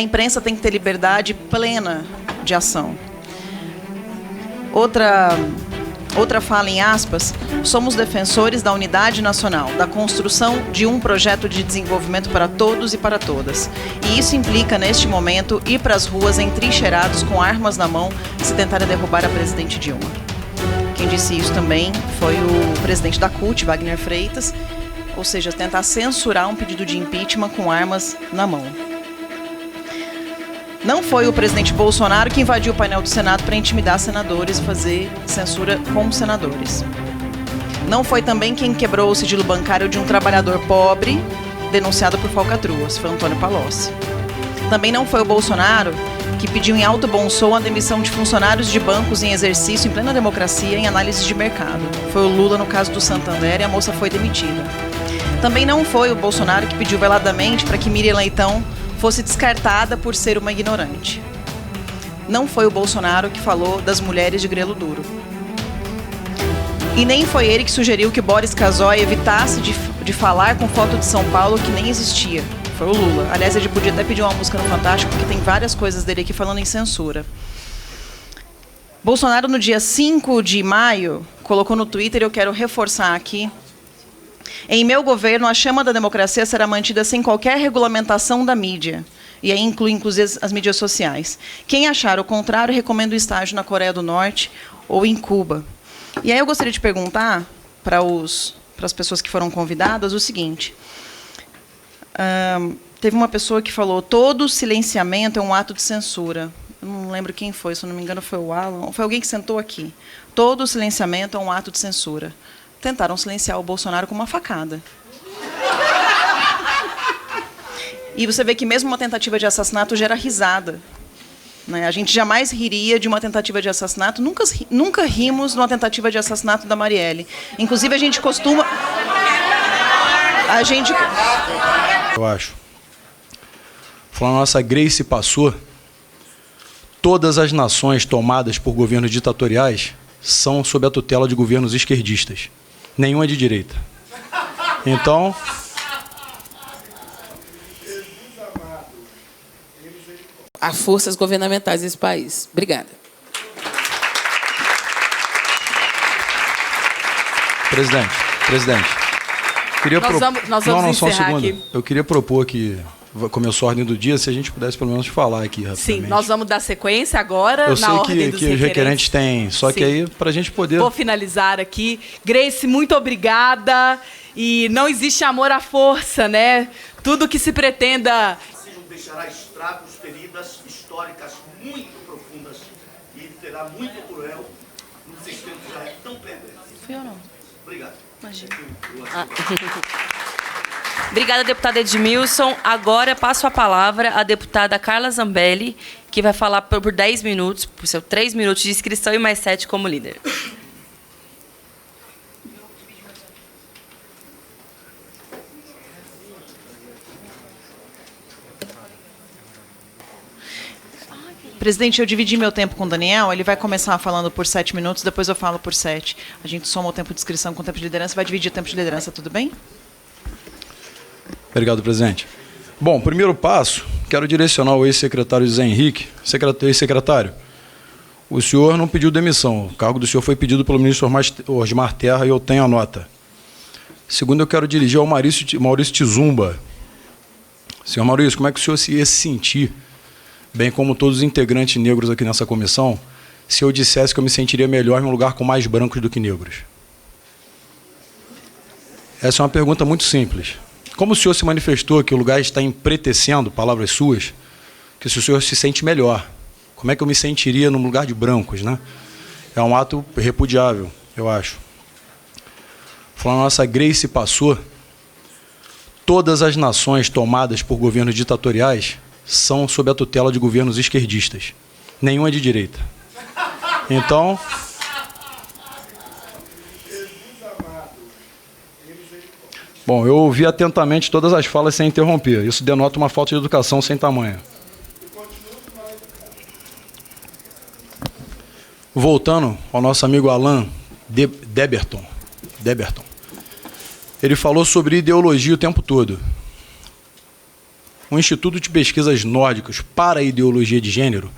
A imprensa tem que ter liberdade plena de ação. Outra fala em aspas: somos defensores da unidade nacional, da construção de um projeto de desenvolvimento para todos e para todas. E isso implica, neste momento, ir para as ruas entrincheirados com armas na mão se tentarem derrubar a presidente Dilma. Quem disse isso também foi o presidente da CUT, Wagner Freitas, ou seja, tentar censurar um pedido de impeachment com armas na mão. Não foi o presidente Bolsonaro que invadiu o painel do Senado para intimidar senadores e fazer censura com senadores. Não foi também quem quebrou o sigilo bancário de um trabalhador pobre denunciado por falcatruas, foi Antônio Palocci. Também não foi o Bolsonaro que pediu em alto bom som a demissão de funcionários de bancos em exercício em plena democracia em análise de mercado. Foi o Lula no caso do Santander e a moça foi demitida. Também não foi o Bolsonaro que pediu veladamente para que Miriam Leitão fosse descartada por ser uma ignorante. Não foi o Bolsonaro que falou das mulheres de grelo duro. E nem foi ele que sugeriu que Boris Casoy evitasse de falar com foto de São Paulo que nem existia. Foi o Lula. Aliás, ele podia até pedir uma música no Fantástico, porque tem várias coisas dele aqui falando em censura. Bolsonaro, no dia 5 de maio, colocou no Twitter, eu quero reforçar aqui: em meu governo, a chama da democracia será mantida sem qualquer regulamentação da mídia. E aí inclui, inclusive, as mídias sociais. Quem achar o contrário, recomendo o estágio na Coreia do Norte ou em Cuba. E aí eu gostaria de perguntar para as pessoas que foram convidadas o seguinte. Teve uma pessoa que falou: todo silenciamento é um ato de censura. Eu não lembro quem foi, se eu não me engano foi o Alan. Foi alguém que sentou aqui. Todo silenciamento é um ato de censura. Tentaram silenciar o Bolsonaro com uma facada. E você vê que mesmo uma tentativa de assassinato gera risada. Né? A gente jamais riria de uma tentativa de assassinato. Nunca rimos numa tentativa de assassinato da Marielle. Inclusive, a gente costuma... Eu acho. Falando a nossa Grace passou, todas as nações tomadas por governos ditatoriais são sob a tutela de governos esquerdistas. Nenhum é de direita. Então... Há forças governamentais nesse país. Obrigada. Presidente. Nós vamos só um encerrar segundo. aqui. Eu queria propor que começou a ordem do dia, se a gente pudesse pelo menos falar aqui rapidamente. Sim, nós vamos dar sequência agora eu na ordem dos requerentes. Eu sei que os requerentes têm, só que aí, para a gente poder... Vou finalizar aqui. Grace, muito obrigada. E não existe amor à força, né? Tudo que se pretenda... deixará estragos, feridas históricas muito profundas e terá muito cruel no sistema que já é tão pendente. Fui eu não. Obrigado. Imagina. Obrigada, deputada Edmilson. Agora passo a palavra à deputada Carla Zambelli, que vai falar por 10 minutos, por seus 3 minutos de inscrição e mais 7 como líder. Presidente, eu dividi meu tempo com o Daniel, ele vai começar falando por 7 minutos, depois eu falo por 7. A gente soma o tempo de inscrição com o tempo de liderança, vai dividir o tempo de liderança, tudo bem? Obrigado, presidente. Bom, primeiro passo, quero direcionar ao ex-secretário José Henrique. Ex-secretário, o senhor não pediu demissão, o cargo do senhor foi pedido pelo ministro Osmar Terra e eu tenho a nota. Segundo, eu quero dirigir ao Maurício Tizumba. Senhor Maurício, como é que o senhor ia se sentir, bem como todos os integrantes negros aqui nessa comissão, se eu dissesse que eu me sentiria melhor em um lugar com mais brancos do que negros? Essa é uma pergunta muito simples. Como o senhor se manifestou que o lugar está empretecendo, palavras suas, que se o senhor se sente melhor, como é que eu me sentiria num lugar de brancos, né? É um ato repudiável, eu acho. Falando a nossa Grace passou, todas as nações tomadas por governos ditatoriais são sob a tutela de governos esquerdistas. Nenhum é de direita. Então... Bom, eu ouvi atentamente todas as falas sem interromper. Isso denota uma falta de educação sem tamanho. Voltando ao nosso amigo Alain Deberton. Ele falou sobre ideologia o tempo todo. o Instituto de Pesquisas Nórdicos para a Ideologia de Gênero,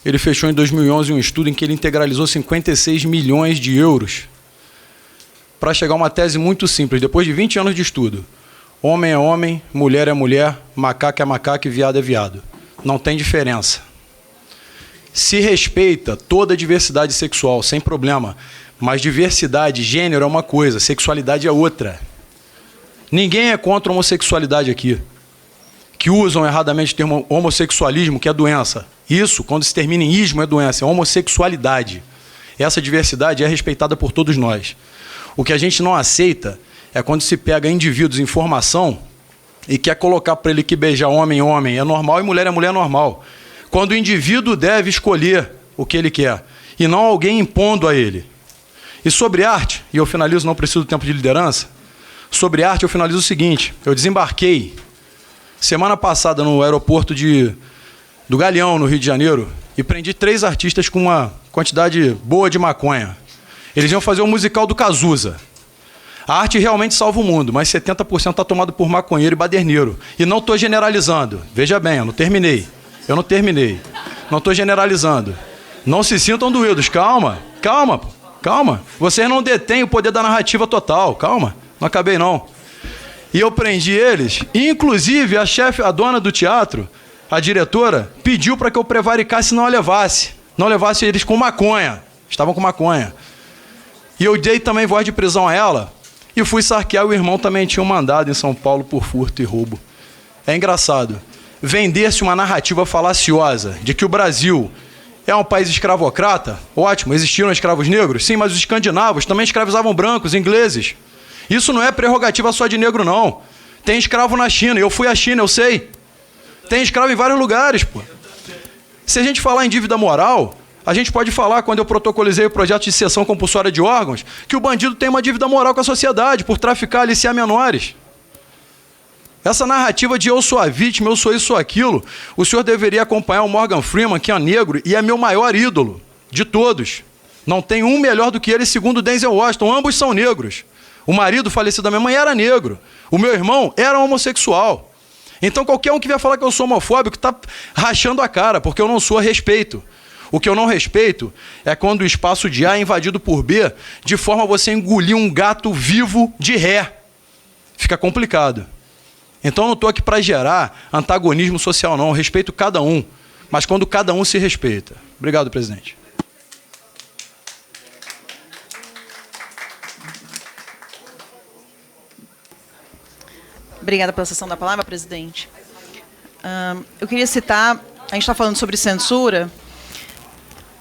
ele fechou em 2011 um estudo em que ele integralizou 56 milhões de euros para chegar a uma tese muito simples, depois de 20 anos de estudo. Homem é homem, mulher é mulher, macaco é macaco e viado é viado. Não tem diferença. Se respeita toda a diversidade sexual, sem problema. Mas diversidade, gênero é uma coisa, sexualidade é outra. Ninguém é contra a homossexualidade aqui. Que usam erradamente o termo homossexualismo, que é doença. Isso, quando se termina em ismo, é doença, é homossexualidade. Essa diversidade é respeitada por todos nós. O que a gente não aceita é quando se pega indivíduos em formação e quer colocar para ele que beijar homem é normal e mulher é mulher normal. Quando o indivíduo deve escolher o que ele quer e não alguém impondo a ele. E sobre arte, e eu finalizo, não preciso do tempo de liderança, sobre arte eu finalizo o seguinte, eu desembarquei semana passada no aeroporto do Galeão, no Rio de Janeiro, e prendi 3 artistas com uma quantidade boa de maconha. Eles iam fazer um musical do Cazuza. A arte realmente salva o mundo, mas 70% está tomado por maconheiro e baderneiro. E não estou generalizando. Veja bem, eu não terminei. Não estou generalizando. Não se sintam doídos. Calma. Vocês não detêm o poder da narrativa total. Calma. Não acabei, não. E eu prendi eles. E, inclusive, a dona do teatro, a diretora, pediu para que eu prevaricasse e não a levasse. Não levasse eles com maconha. Estavam com maconha. E eu dei também voz de prisão a ela e fui sarquear. O irmão também tinha um mandado em São Paulo por furto e roubo. É engraçado. Vender-se uma narrativa falaciosa de que o Brasil é um país escravocrata, ótimo, existiram escravos negros, sim, mas os escandinavos também escravizavam brancos, ingleses. Isso não é prerrogativa só de negro, não. Tem escravo na China, eu fui à China, eu sei. Tem escravo em vários lugares, pô. Se a gente falar em dívida moral, a gente pode falar, quando eu protocolizei o projeto de cessão compulsória de órgãos, que o bandido tem uma dívida moral com a sociedade por traficar, aliciar menores. Essa narrativa de eu sou a vítima, eu sou isso ou aquilo, o senhor deveria acompanhar o Morgan Freeman, que é negro e é meu maior ídolo de todos. Não tem um melhor do que ele, segundo Denzel Washington. Ambos são negros. O marido falecido da minha mãe era negro. O meu irmão era homossexual. Então qualquer um que vier falar que eu sou homofóbico está rachando a cara, porque eu não sou a respeito. O que eu não respeito é quando o espaço de A é invadido por B, de forma a você engolir um gato vivo de ré. Fica complicado. Então eu não estou aqui para gerar antagonismo social, não. Eu respeito cada um, mas quando cada um se respeita. Obrigado, presidente. Obrigada pela cessão da palavra, presidente. Eu queria citar, a gente está falando sobre censura,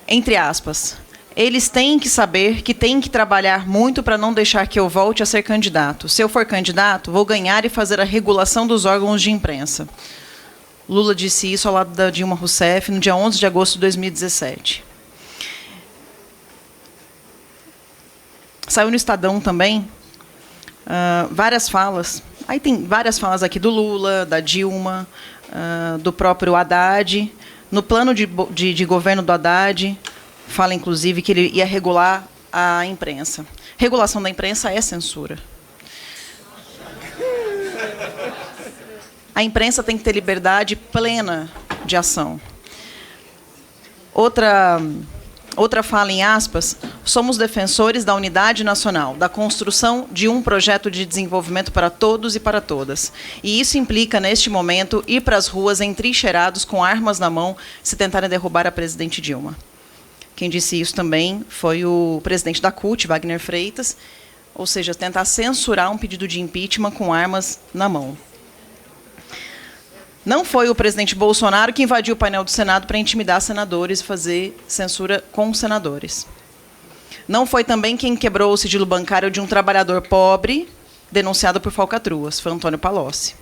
entre aspas, eles têm que saber que têm que trabalhar muito para não deixar que eu volte a ser candidato. Se eu for candidato, vou ganhar e fazer a regulação dos órgãos de imprensa. Lula disse isso ao lado da Dilma Rousseff no dia 11 de agosto de 2017. Saiu no Estadão também várias falas. Aí tem várias falas aqui do Lula, da Dilma, do próprio Haddad. No plano de governo do Haddad, fala, inclusive, que ele ia regular a imprensa. Regulação da imprensa é censura. A imprensa tem que ter liberdade plena de ação. Outra fala, em aspas, somos defensores da unidade nacional, da construção de um projeto de desenvolvimento para todos e para todas. E isso implica, neste momento, ir para as ruas entrincheirados, com armas na mão, se tentarem derrubar a presidente Dilma. Quem disse isso também foi o presidente da CUT, Wagner Freitas, ou seja, tentar censurar um pedido de impeachment com armas na mão. Não foi o presidente Bolsonaro que invadiu o painel do Senado para intimidar senadores e fazer censura com senadores. Não foi também quem quebrou o sigilo bancário de um trabalhador pobre denunciado por falcatruas, foi Antônio Palocci.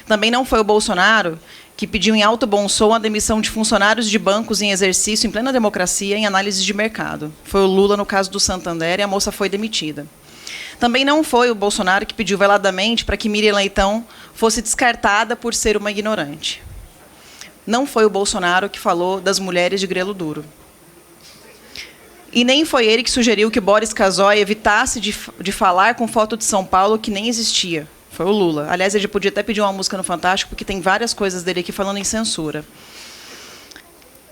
Também não foi o Bolsonaro que pediu em alto bom som a demissão de funcionários de bancos em exercício em plena democracia em análise de mercado. Foi o Lula no caso do Santander e a moça foi demitida. Também não foi o Bolsonaro que pediu veladamente para que Miriam Leitão fosse descartada por ser uma ignorante. Não foi o Bolsonaro que falou das mulheres de grelo duro. E nem foi ele que sugeriu que Boris Casoy evitasse de falar com foto de São Paulo que nem existia. Foi o Lula. Aliás, ele podia até pedir uma música no Fantástico, porque tem várias coisas dele aqui falando em censura.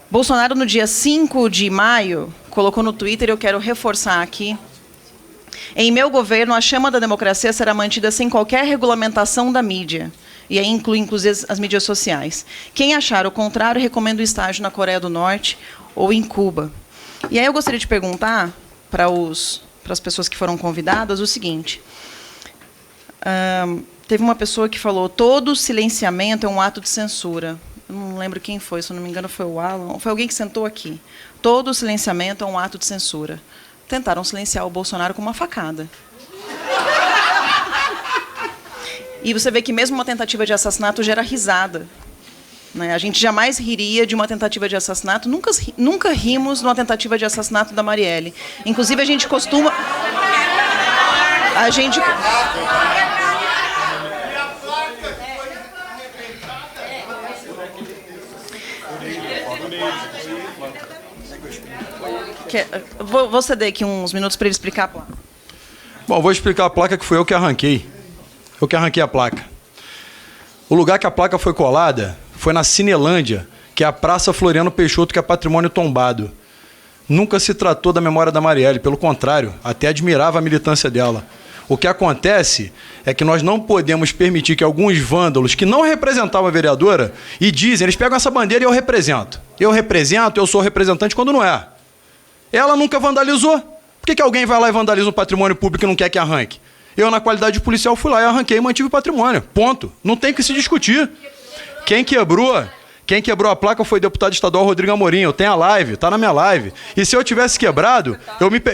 Bolsonaro, no dia 5 de maio, colocou no Twitter, eu quero reforçar aqui, em meu governo, a chama da democracia será mantida sem qualquer regulamentação da mídia. E aí inclui, inclusive, as mídias sociais. Quem achar o contrário, recomendo o estágio na Coreia do Norte ou em Cuba. E aí eu gostaria de perguntar para as pessoas que foram convidadas o seguinte. Teve uma pessoa que falou, todo silenciamento é um ato de censura. Eu não lembro quem foi, se eu não me engano foi o Alan, foi alguém que sentou aqui. Todo silenciamento é um ato de censura. Tentaram silenciar o Bolsonaro com uma facada. E você vê que mesmo uma tentativa de assassinato gera risada. Né? A gente jamais riria de uma tentativa de assassinato, nunca rimos numa tentativa de assassinato da Marielle. Inclusive, a gente costuma... Vou ceder aqui uns minutos para ele explicar a placa. Bom, vou explicar a placa que foi eu que arranquei. Eu que arranquei a placa. O lugar que a placa foi colada foi na Cinelândia, que é a Praça Floriano Peixoto, que é patrimônio tombado. Nunca se tratou da memória da Marielle, pelo contrário, até admirava a militância dela. O que acontece é que nós não podemos permitir que alguns vândalos que não representavam a vereadora e dizem, eles pegam essa bandeira e eu represento. Eu sou representante quando não é. Ela nunca vandalizou. Por que alguém vai lá e vandaliza um patrimônio público e não quer que arranque? Eu, na qualidade de policial, fui lá e arranquei e mantive o patrimônio. Ponto. Não tem que se discutir. Quem quebrou a placa foi o deputado estadual Rodrigo Amorim. Eu tenho a live, está na minha live. E se eu tivesse quebrado,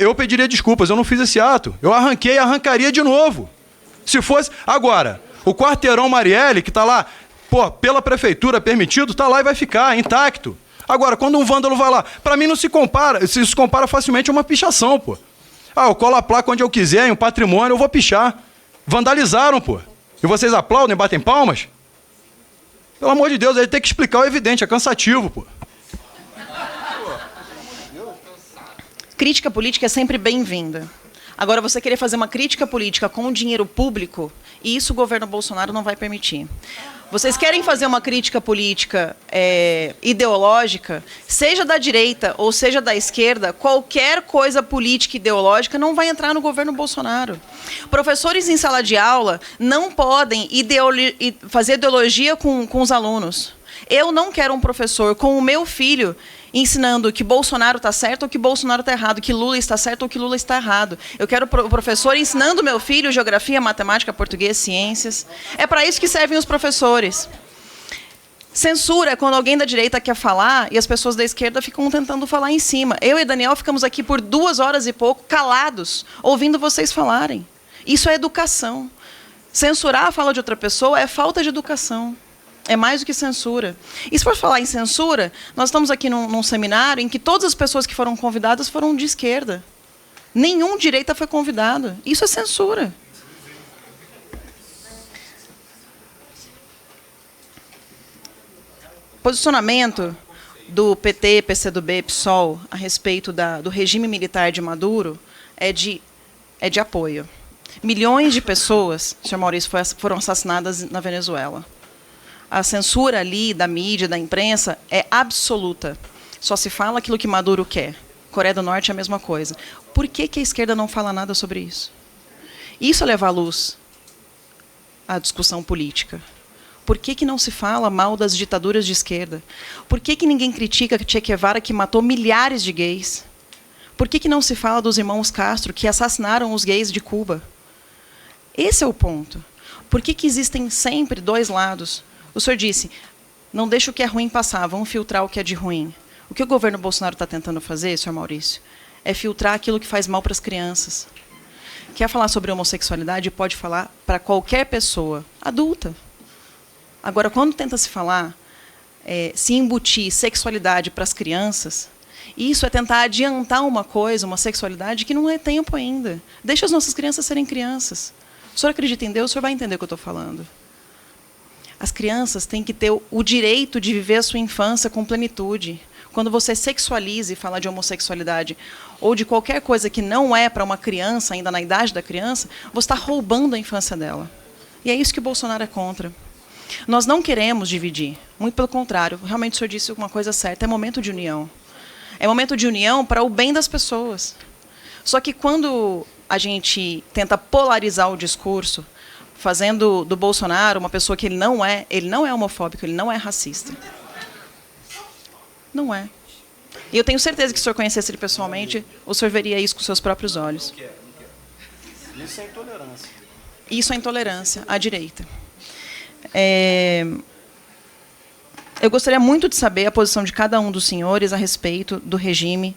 eu pediria desculpas. Eu não fiz esse ato. Eu arranquei e arrancaria de novo. Se fosse... Agora, o quarteirão Marielle, que está lá, pela prefeitura permitido, está lá e vai ficar intacto. Agora, quando um vândalo vai lá, para mim não se compara, se compara facilmente a uma pichação, pô. Eu colo a placa onde eu quiser, em um patrimônio, eu vou pichar. Vandalizaram, pô. E vocês aplaudem, batem palmas? Pelo amor de Deus, ele tem que explicar o evidente, é cansativo, pô. Crítica política é sempre bem-vinda. Agora, você querer fazer uma crítica política com dinheiro público, e isso o governo Bolsonaro não vai permitir. Vocês querem fazer uma crítica política ideológica, seja da direita ou seja da esquerda, qualquer coisa política ideológica não vai entrar no governo Bolsonaro. Professores em sala de aula não podem fazer ideologia com os alunos. Eu não quero um professor com o meu filho ensinando que Bolsonaro está certo ou que Bolsonaro está errado, que Lula está certo ou que Lula está errado. Eu quero o professor ensinando meu filho geografia, matemática, português, ciências. É para isso que servem os professores. Censura é quando alguém da direita quer falar e as pessoas da esquerda ficam tentando falar em cima. Eu e Daniel ficamos aqui por 2 horas e pouco, calados, ouvindo vocês falarem. Isso é educação. Censurar a fala de outra pessoa é falta de educação. É mais do que censura. E se for falar em censura, nós estamos aqui num seminário em que todas as pessoas que foram convidadas foram de esquerda. Nenhum direita foi convidado. Isso é censura. Posicionamento do PT, PCdoB, PSOL a respeito do regime militar de Maduro é de apoio. Milhões de pessoas, senhor Maurício, foram assassinadas na Venezuela. A censura ali da mídia, da imprensa, é absoluta. Só se fala aquilo que Maduro quer. Coreia do Norte é a mesma coisa. Por que a esquerda não fala nada sobre isso? Isso leva à luz a discussão política. Por que não se fala mal das ditaduras de esquerda? Por que ninguém critica Che Guevara, que matou milhares de gays? Por que não se fala dos irmãos Castro, que assassinaram os gays de Cuba? Esse é o ponto. Por que existem sempre 2 lados? O senhor disse, não deixa o que é ruim passar, vamos filtrar o que é de ruim. O que o governo Bolsonaro está tentando fazer, senhor Maurício, é filtrar aquilo que faz mal para as crianças. Quer falar sobre homossexualidade, pode falar para qualquer pessoa adulta. Agora, quando tenta se falar, se embutir sexualidade para as crianças, isso é tentar adiantar uma coisa, uma sexualidade que não é tempo ainda. Deixa as nossas crianças serem crianças. O senhor acredita em Deus, o senhor vai entender o que eu estou falando. As crianças têm que ter o direito de viver a sua infância com plenitude. Quando você sexualiza e fala de homossexualidade ou de qualquer coisa que não é para uma criança, ainda na idade da criança, você está roubando a infância dela. E é isso que o Bolsonaro é contra. Nós não queremos dividir, muito pelo contrário. Realmente o senhor disse uma coisa certa, é momento de união. É momento de união para o bem das pessoas. Só que quando a gente tenta polarizar o discurso, fazendo do Bolsonaro uma pessoa que ele não é homofóbico, ele não é racista. Não é. E eu tenho certeza que se o senhor conhecesse ele pessoalmente, o senhor veria isso com seus próprios olhos. Isso é intolerância. Isso é intolerância à direita. Eu gostaria muito de saber a posição de cada um dos senhores a respeito do regime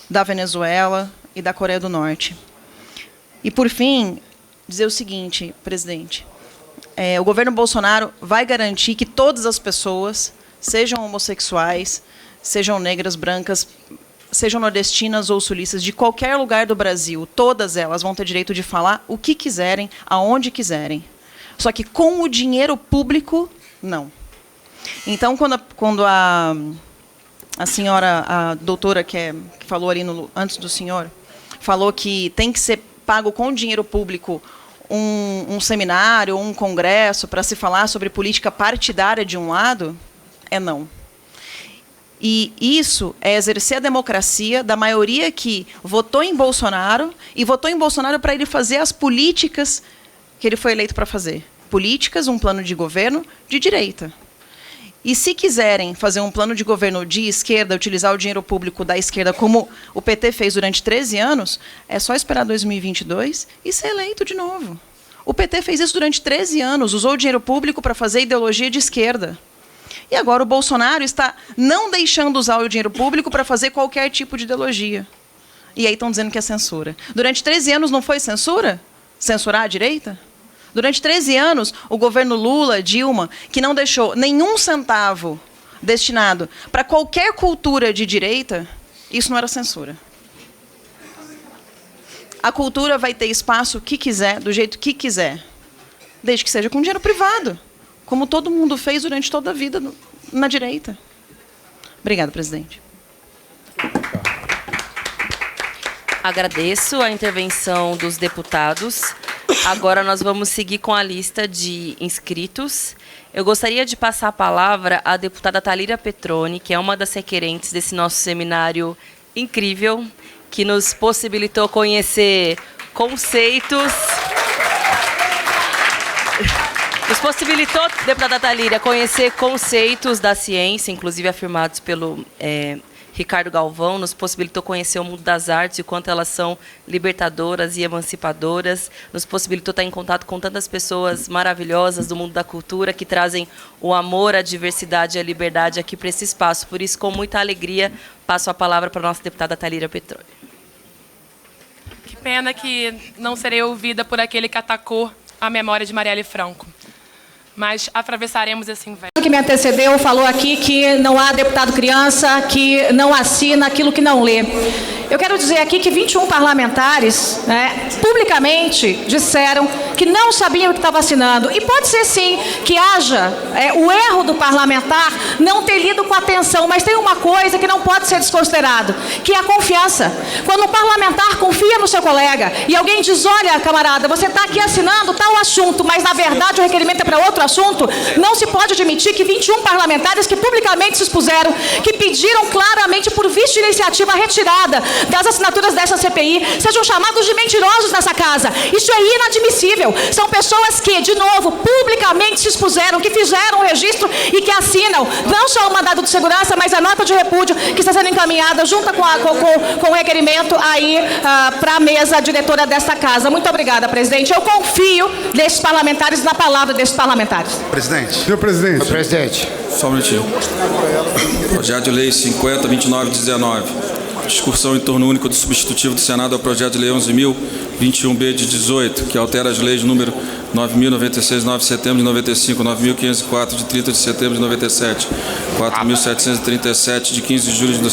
da Venezuela e da Coreia do Norte. E, por fim, dizer o seguinte, presidente. O governo Bolsonaro vai garantir que todas as pessoas, sejam homossexuais, sejam negras, brancas, sejam nordestinas ou sulistas, de qualquer lugar do Brasil, todas elas vão ter direito de falar o que quiserem, aonde quiserem. Só que com o dinheiro público, não. Então, quando a senhora, a doutora que falou ali antes do senhor, falou que tem que ser pago com dinheiro público um seminário, um congresso para se falar sobre política partidária de um lado, não. E isso é exercer a democracia da maioria que votou em Bolsonaro e votou em Bolsonaro para ele fazer as políticas que ele foi eleito para fazer. Políticas, um plano de governo de direita. E se quiserem fazer um plano de governo de esquerda, utilizar o dinheiro público da esquerda, como o PT fez durante 13 anos, é só esperar 2022 e ser eleito de novo. O PT fez isso durante 13 anos, usou o dinheiro público para fazer ideologia de esquerda. E agora o Bolsonaro está não deixando usar o dinheiro público para fazer qualquer tipo de ideologia. E aí estão dizendo que é censura. Durante 13 anos não foi censura? Censurar a direita? Durante 13 anos, o governo Lula, Dilma, que não deixou nenhum centavo destinado para qualquer cultura de direita, isso não era censura. A cultura vai ter espaço que quiser, do jeito que quiser, desde que seja com dinheiro privado, como todo mundo fez durante toda a vida na direita. Obrigada, presidente. Agradeço a intervenção dos deputados. Agora nós vamos seguir com a lista de inscritos. Eu gostaria de passar a palavra à deputada Thalíria Petroni, que é uma das requerentes desse nosso seminário incrível, que nos possibilitou conhecer conceitos. Nos possibilitou, deputada Thalíria, conhecer conceitos da ciência, inclusive afirmados pelo Ricardo Galvão, nos possibilitou conhecer o mundo das artes e o quanto elas são libertadoras e emancipadoras, nos possibilitou estar em contato com tantas pessoas maravilhosas do mundo da cultura que trazem o amor, a diversidade e a liberdade aqui para esse espaço. Por isso, com muita alegria, passo a palavra para a nossa deputada Thalíria Petroni. Que pena que não serei ouvida por aquele que atacou a memória de Marielle Franco. Mas atravessaremos esse inverno. Que me antecedeu falou aqui que não há deputado criança que não assina aquilo que não lê. Eu quero dizer aqui que 21 parlamentares, publicamente disseram que não sabiam o que estava assinando. E pode ser, sim, que haja o erro do parlamentar não ter lido com atenção, mas tem uma coisa que não pode ser desconsiderado, que é a confiança. Quando um parlamentar confia no seu colega e alguém diz, olha, camarada, você está aqui assinando tal assunto, mas, na verdade, o requerimento é para outro assunto, não se pode admitir que 21 parlamentares que publicamente se expuseram, que pediram claramente por vista de iniciativa retirada das assinaturas dessa CPI, sejam chamados de mentirosos nessa casa. Isso é inadmissível. São pessoas que, de novo, publicamente se expuseram, que fizeram o registro e que assinam não só o mandado de segurança, mas a nota de repúdio que está sendo encaminhada junto com o requerimento aí para a mesa diretora desta casa. Muito obrigada, presidente. Eu confio nesses parlamentares, na palavra desses parlamentares. Presidente. Senhor presidente. Senhor presidente. Só um minutinho. Projeto de Lei 50.29.19. Discussão em turno único do substitutivo do Senado ao projeto de lei 11.021-B de 18, que altera as leis número 9.096, 9 de setembro de 95, 9.504 de 30 de setembro de 97, 4.737 de 15 de julho de